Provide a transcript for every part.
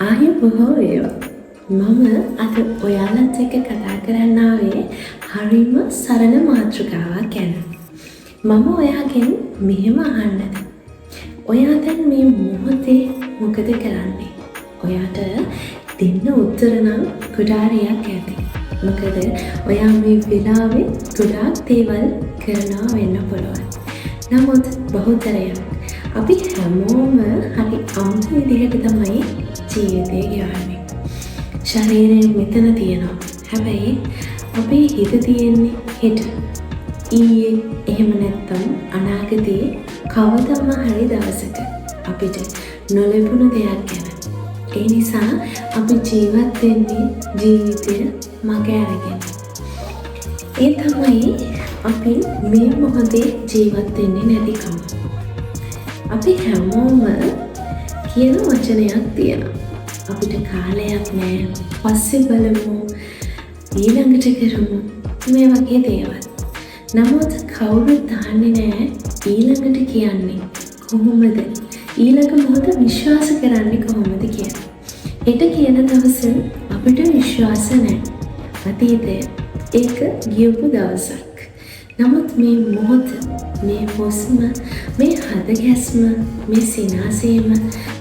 ආයුබෝවන් වේවා. මම අද ඔයාලත් එක්ක කතා කරන්න ආවේ හරිම සරල මාතෘකාවක් ගැන. මම ඔයාගෙන් මෙහෙම අහන්නද. ඔයා දැන් මේ මොහොතේ මොකද කරන්නේ? ඔයාට දෙන්න උත්තර නම් ගොඩාරියක් ඇති. මොකද ඔයා මේ වෙලාවේ ගොඩාක් දේවල් කරනවා වෙන්න පුළුවන්. නමුත් බහුතරයක් අපි හැමෝම හරි අමුතු විදිහට තමයි ජීවිතේ ගෙවන්නේ. ශරීරය මෙතන තියෙනවා. හැබැයි අපේ හිත තියෙන්නේ හෙට. ඊයේ එහෙම නැත්තම් අනාගතේ කවදම හරි දවසක අපිට නොලැබුණු දෙයක් ගැන. ඒ නිසා අපි ජීවත් වෙන්නේ ජීවිතය මග අරගෙන. ඒ තමයි අපි මේ මොහොතේ ජීවත් වෙන්නේ නැතිකම. අපි හැමෝම කියන වචනයක් තියෙනවා. අපිට කාලයක් නෑ, පස්සේ බලමු, ඊළඟට කරමු, මේ වගේ දේවල්. නමුත් කවුරුත් දන්නේ නෑ ඊළඟට කියන්නේ කොහොමද? ඊළඟ මොහොත විශ්වාස කරන්නේ කොහොමද කියලා. හෙට කියන දවස අපිට විශ්වාස නෑ. අතීතය ඒක ගියපු දවසක්. නමුත් මේ මොහොත, මේ හුස්ම, මේ හදගැස්ම, මේ සිනාසේම,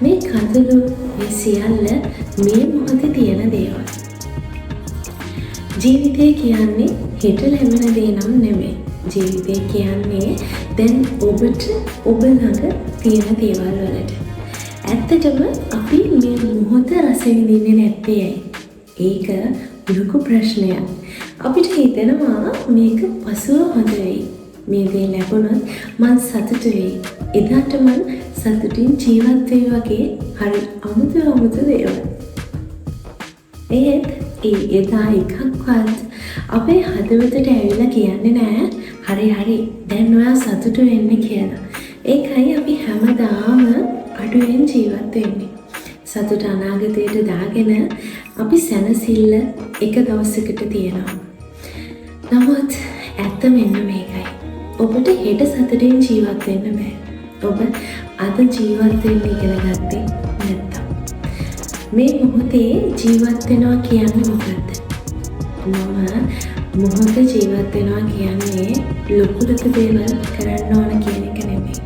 මේ කඳුළු, මේ සියල්ල මේ මොහොතේ තියෙන දේවල්. ජීවිතය කියන්නේ හෙට ලැබෙන දේ නම් නෙමෙයි. ජීවිතය කියන්නේ දැන් ඔබට ඔබ ළඟ තියෙන දේවල් වලට. ඇත්තටම අපි මේ මොහොත රස විඳින්නේ නැත්තේ ඇයි? ඒක ලොකු ප්‍රශ්නයක්. අපිට හිතෙනවා මේක පසුව හොඳ වෙයි. මේ දේ ලැබුණොත් මං සතුටු වෙයි. එදාට මං සතුටින් ජීවත් වෙයි වගේ හරි අමුතු දේවල්. ඒත් එදා එකක්වත් අපේ හදවතට ඇවිල්ලා කියන්නේ නෑ හරි දැන් ඔයා සතුටු වෙන්න කියලා. ඒකයි අපි හැමදාම අඩුවෙන් ජීවත් වෙන්නේ. සතුට අනාගතයට දාගෙන අපි සැනසෙල්ල එක දවසකට තියනවා. නමුත් ඇත්ත මෙන්න මේකයි. ඔබට හෙට සතුටින් ජීවත් වෙන්න බෑ. ඔබ අද ජීවත් වෙන්න ඉගෙන ගත්තේ නැත්තම්. මේ මොහොතේ ජීවත් වෙනවා කියන්නේ මොකද්ද? මම මොහොත ජීවත් වෙනවා කියන්නේ ලොකු දේවල් කරන්න ඕන කියන එක නෙමෙයි.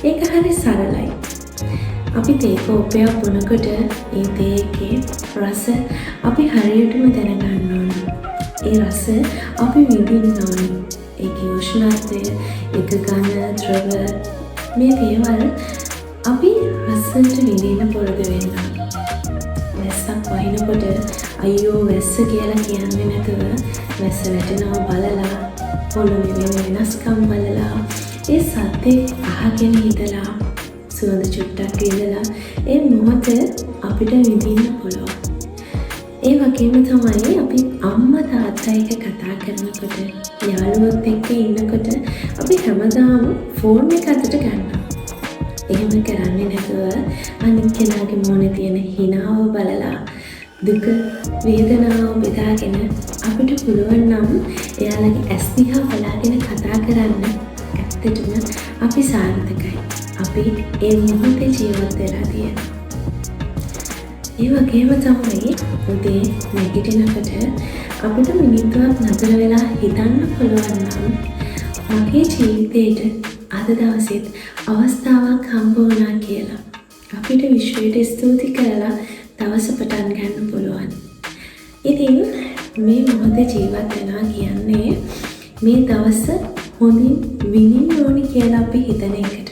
ඒක හරි සරලයි. අපි තේ කෝපයක් බොනකොට ඒ තේකේ රස අපි හරියටම දැනගන්න ඕන. ඒ රස අපි විඳින්න ඕන. ඒකේ උෂ්ණත්වය, එක ඝන, ද්‍රව මේ දේවල් අපි රසට විඳින්න පුරුදු වෙන්න. වැස්සක් වහිනකොට අයියෝ වැස්ස කියලා කියන්නේ නැතුව වැස්ස වැටෙනවා බලලා, පොළොවේ වෙනස්කම් බලලා, ඒ සද්දේ අහගෙන ඉඳලා, සුවඳ චුට්ටක් ඉඳලා ඒ මොහොත අපිට විඳින්න පුළුවන්. ඒ වගේම තමයි අපි අම්මා තාත්තා එක්ක කතා කරනකොට, යාළුවොත් එක්ක ඉන්නකොට අපි හැමදාම ෆෝන් එක අතට ගන්නවා. එහෙම කරන්නේ නැතුව අනිත් කෙනාගේ මොනේ තියෙන හිනාව බලලා, දුක වේදනාව බෙදාගෙන අපිට පුළුවන් නම් එයාලගේ ඇස් දිහා බලාගෙන කතා කරන්න. ඇත්තටම අපි සාර්ථකයි. අපි ඒ මොහොතේ ජීවත් වෙලා තියෙනවා. ඒ වගේම තමයි උදේ නැගිටිනකොට අපිට මිනිත්තුවක් නතර වෙලා හිතන්න පුළුවන් නම් මගේ ජීවිතේට අද දවසෙත් අවස්ථාවක් හම්බ වුණා කියලා අපිට විශ්වයට ස්තුති කරලා දවස පටන් ගන්න පුළුවන්. ඉතින් මේ මොහොතේ ජීවත් වෙනවා කියන්නේ මේ දවස හොඳින් විඳින්න ඕනි කියලා අපි හිතන එකට.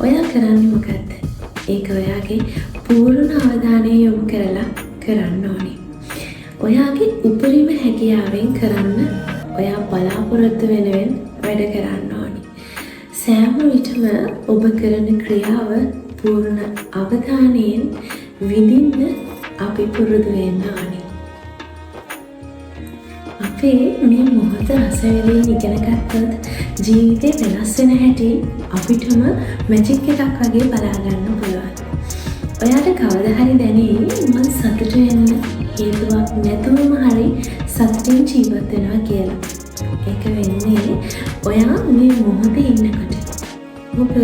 ඔයා කරන්නේ මොකද්ද? ඒක ඔයාගේ පූර්ණ අවධානය යොමු කරලා කරන්න ඕනේ. ඔයාගේ උපරිම හැකියාවෙන් කරන්න, ඔයා බලාපොරොත්තු වෙනුවෙන් වැඩ කරන්න ඕනේ. සෑම විටම ඔබ කරන ක්‍රියාව පූර්ණ අවධානයෙන් විඳින්න අපි පුරුදු වෙන්න ඕනේ. අපේ මේ මොහොත රස විඳින්න ඉගෙන ගත්තොත් ජීවිතේ වෙනස් වෙන හැටි අපිටම මැජික් එකක් වගේ බලා ගන්න පුළුවන්. ඔයාට කවදා හරි දැනෙයි මං සතුට වෙන්න හේතුවක් නැතුවම හරි සතුටින් ජීවත් වෙනවා කියලා. ඒක වෙන්නේ ඔයා මේ මොහොතේ ඉන්නකොට. ඔබ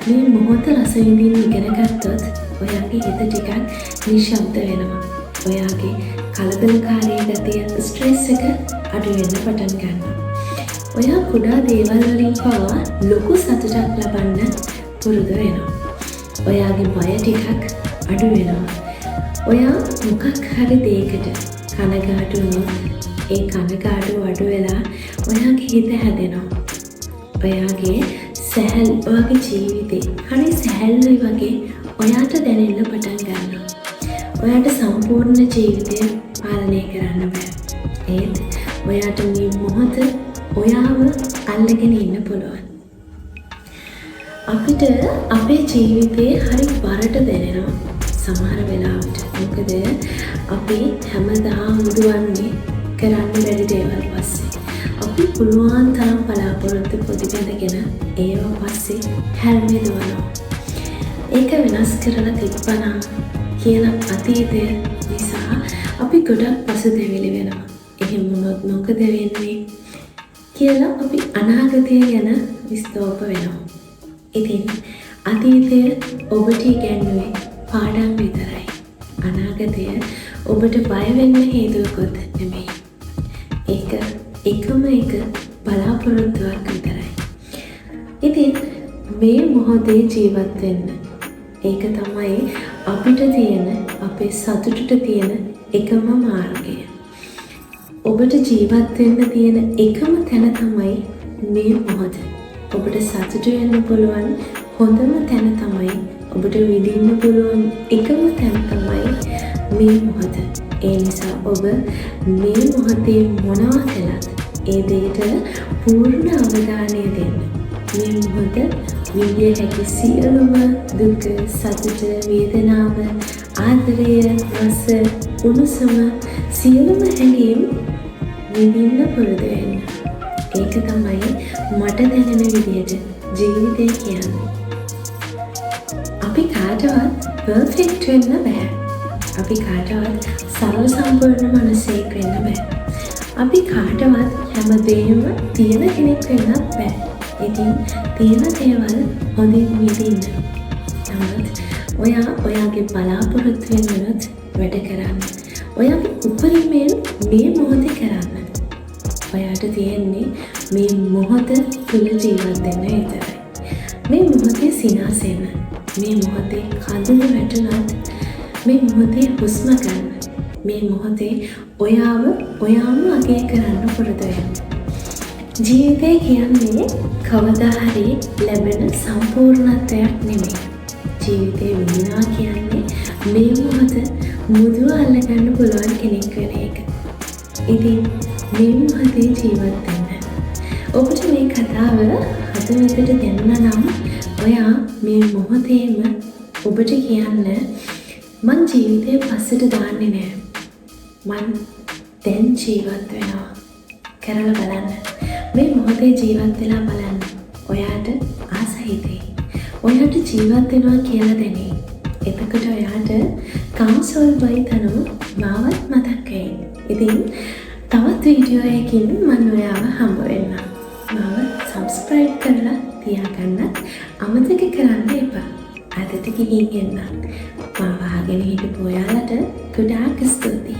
මේ මොහොත රස විඳින්න ඉගෙන ගත්තොත් ඔයාගේ හිත ටිකක් නිශ්ශබ්ද වෙනවා. ඔයාගේ කලබලකාරී ගතිය ස්ට්‍රෙස් එක අඩු වෙන්න පටන් ගන්නවා. ඔයා කුඩා දේවල් වලින් පවා ලොකු සතුටක් ලබන්න පුරුදු වෙනවා. ඔයාගේ බය ටිකක් අඩු වෙනවා. ඔයා මොකක් හරි දෙයකට කනගාටු වුණොත් ඒ කනගාටුව අඩු වෙලා ඔයාගේ හිත හැදෙනවා. ඔයාගේ ඔයාගේ ජීවිතේ හරි සැහැල්ලුයි වගේ ඔයාට දැනෙන්න පටන් ගන්නවා. ඔයාට සම්පූර්ණ ජීවිතය පාලනය කරන්න බෑ. ඒත් ඔයාට මේ මොහොත ඔයාව අල්ලගෙන ඉන්න පුළුවන්. අපිට අපේ ජීවිතේ හරි බරට දැනෙනවා සමහර වෙලාවට. මොකද අපි හැමදාම මුදුවන්නේ කරන්න බැරි දේවල් පස්සේ. අපි පුළුවන් තරම් බලාපොරොත්තු පොඩි බැඳගෙන ඒවා පස්සේ හැල්මේ දුවනවා. ඒක වෙනස් කරලා තිබ්බනම් කියන අතීතය නිසා අපි ගොඩක් පසුතැවිලි වෙනවා. එහෙම වුණොත් මොකද වෙන්නේ කියලා අපි අනාගතය ගැන විස්තෝප වෙනවා. ඉතින් අතීතය ඔබට ඉගැන්වුවේ පාඩම් විතරයි. අනාගතය ඔබට බය වෙන්න හේතුවකුත් නෙමෙයි. ඒක එකම එක බලාපොරොත්තුවක් විතරයි. ඉතින් මේ මොහොතේ ජීවත් වෙන්න. ඒක තමයි අපිට තියෙන අපේ සතුටට තියෙන එකම මාර්ගය. ඔබට ජීවත් වෙන්න තියෙන එකම තැන තමයි මේ මොහොත. ඔබට සතුට වෙන්න පුළුවන් හොඳම තැන තමයි, ඔබට විඳින්න පුළුවන් එකම තැන තමයි මේ මොහොත. ඒ නිසා ඔබ මේ මොහොතේ මොනවා කළත් ඒ දෙයට පූර්ණ අවධානය දෙන්න. මේ මොහොත විඳිය හැකි සියලුම දුක, සතුට, වේදනාව, ආදරය, රස, උණුසුම සියලුම හැඟීම් විඳින්න පුරුදු වෙන්න. ඒක තමයි මට දැනෙන විදිහට ජීවිතය කියන්නේ. අපි කාටවත් පර්ෆෙක්ට් වෙන්න බෑ. අපි කාටවත් සරල සම්පූර්ණ මනසෙක් වෙන්න බෑ. අපි කාටවත් හැමදේම තියෙන කෙනෙක් වෙන්නත් බෑ. ඉතින් තියෙන දේවල් හොඳින් විඳින්න. නමුත් ඔයාගේ බලාපොරොත්තු වෙනුත් වැඩ කරන්න. ඔයාගේ උපරිමයෙන් මේ මොහොතේ කරන්න. ඔයාට තියෙන්නේ මේ මොහොත තුල ජීවත් වෙන්න විතරයි. මේ මොහොතේ සිනාසෙන්න. මේ මොහොතේ කඳුළු වැටුණත් මේ මොහොතේ හුස්ම ගන්න. මේ මොහොතේ ඔයාම අගය කරන්න පුරුදු වෙන්න. ජීවිතය කියන්නේ කවදා හරි ලැබෙන සම්පූර්ණත්වයක් නෙමෙයි. ජීවිතේ විඳිනවා කියන්නේ මේ මොහොත මුදුව අල්ලගන්න පුළුවන් කෙනෙක් වෙන එක. ඉතින් මේ මොහොතේ ජීවත් වෙන්න. ඔබට මේ කතාව හදවතට දැනුණා නම් ඔයා මේ මොහොතේම ඔබට කියන්න, මං ජීවිතේ පස්සට දාන්නේ නෑ. මං දැන් ජීවත් වෙනවා. කරලා බලන්න. මේ මොහොතේ ජීවත් වෙලා බලන්න. ඔයාට ආස හිතෙයි. ඔයාට ජීවත් වෙනවා කියලා දැනෙයි. එතකොට ඔයාට කම්සෝල් බයි තනු මාවත් මතක් වෙයි. ඉතින් තවත් වීඩියෝ එකකින් මම ඔයාව හම්බ වෙන්නම්. මාව සබ්ස්ක්‍රයිබ් කරලා තියාගන්න අමතක කරන්න එපා. අදට ගිහින් එන්න. මාව අහගෙන හිටපු ඔයාලට ගොඩාක් ස්තුතියි.